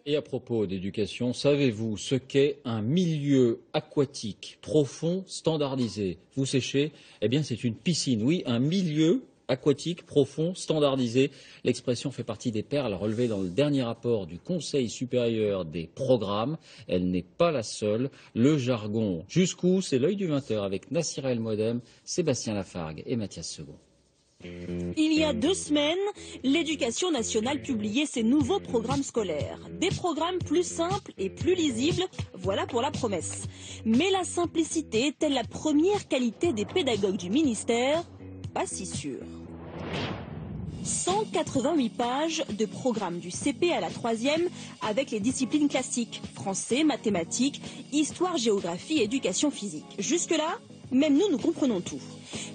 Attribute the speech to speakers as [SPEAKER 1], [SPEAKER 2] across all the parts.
[SPEAKER 1] Et à propos d'éducation, savez-vous ce qu'est un milieu aquatique profond standardisé? Vous séchez? Eh bien, c'est une piscine. Oui, un milieu aquatique profond standardisé. L'expression fait partie des perles relevées dans le dernier rapport du Conseil supérieur des programmes. Elle n'est pas la seule. Le jargon jusqu'où? C'est l'œil du 20h avec Nassira El Moadem, Sébastien Lafargue et Mathias Second.
[SPEAKER 2] Il y a 2 semaines, l'Éducation nationale publiait ses nouveaux programmes scolaires. Des programmes plus simples et plus lisibles, voilà pour la promesse. Mais la simplicité est-elle la première qualité des pédagogues du ministère? Pas si sûr. 188 pages de programme du CP à la 3e avec les disciplines classiques, français, mathématiques, histoire, géographie et éducation physique. Jusque-là, même nous comprenons tout.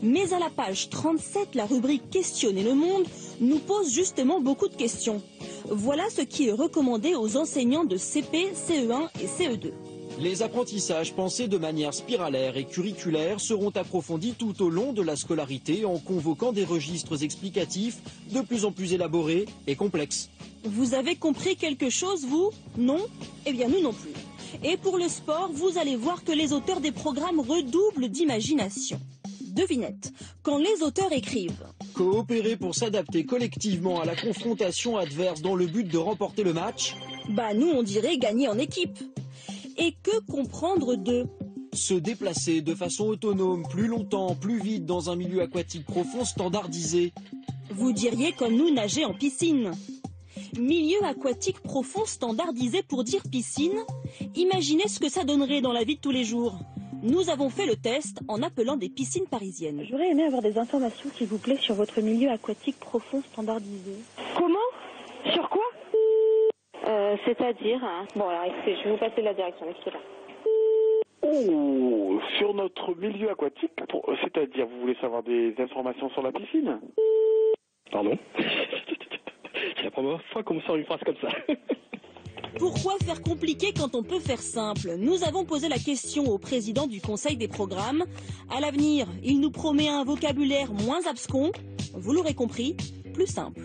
[SPEAKER 2] Mais à la page 37, la rubrique Questionner le monde nous pose justement beaucoup de questions. Voilà ce qui est recommandé aux enseignants de CP, CE1 et CE2.
[SPEAKER 3] Les apprentissages pensés de manière spiralaire et curriculaire seront approfondis tout au long de la scolarité en convoquant des registres explicatifs de plus en plus élaborés et complexes.
[SPEAKER 2] Vous avez compris quelque chose, vous? Non? Eh bien, nous non plus. Et pour le sport, vous allez voir que les auteurs des programmes redoublent d'imagination. Devinette, quand les auteurs écrivent
[SPEAKER 3] coopérer pour s'adapter collectivement à la confrontation adverse dans le but de remporter le match,
[SPEAKER 2] bah nous on dirait gagner en équipe. Et que comprendre de
[SPEAKER 3] se déplacer de façon autonome plus longtemps, plus vite dans un milieu aquatique profond standardisé.
[SPEAKER 2] Vous diriez comme nous nager en piscine. Milieu aquatique profond standardisé pour dire piscine. Imaginez ce que ça donnerait dans la vie de tous les jours. Nous avons fait le test en appelant des piscines parisiennes.
[SPEAKER 4] J'aurais aimé avoir des informations, s'il vous plaît, sur votre milieu aquatique profond standardisé.
[SPEAKER 5] Comment? Sur quoi?
[SPEAKER 4] C'est-à-dire... Bon, alors écoutez, je vais vous passer la direction, est-ce là?
[SPEAKER 5] Oh, sur notre milieu aquatique, c'est-à-dire, vous voulez savoir des informations sur la piscine? Pardon? C'est la première fois qu'on me sort une phrase comme ça.
[SPEAKER 2] Pourquoi faire compliqué quand on peut faire simple? Nous avons posé la question au président du Conseil des programmes. À l'avenir, il nous promet un vocabulaire moins abscon, vous l'aurez compris, plus simple.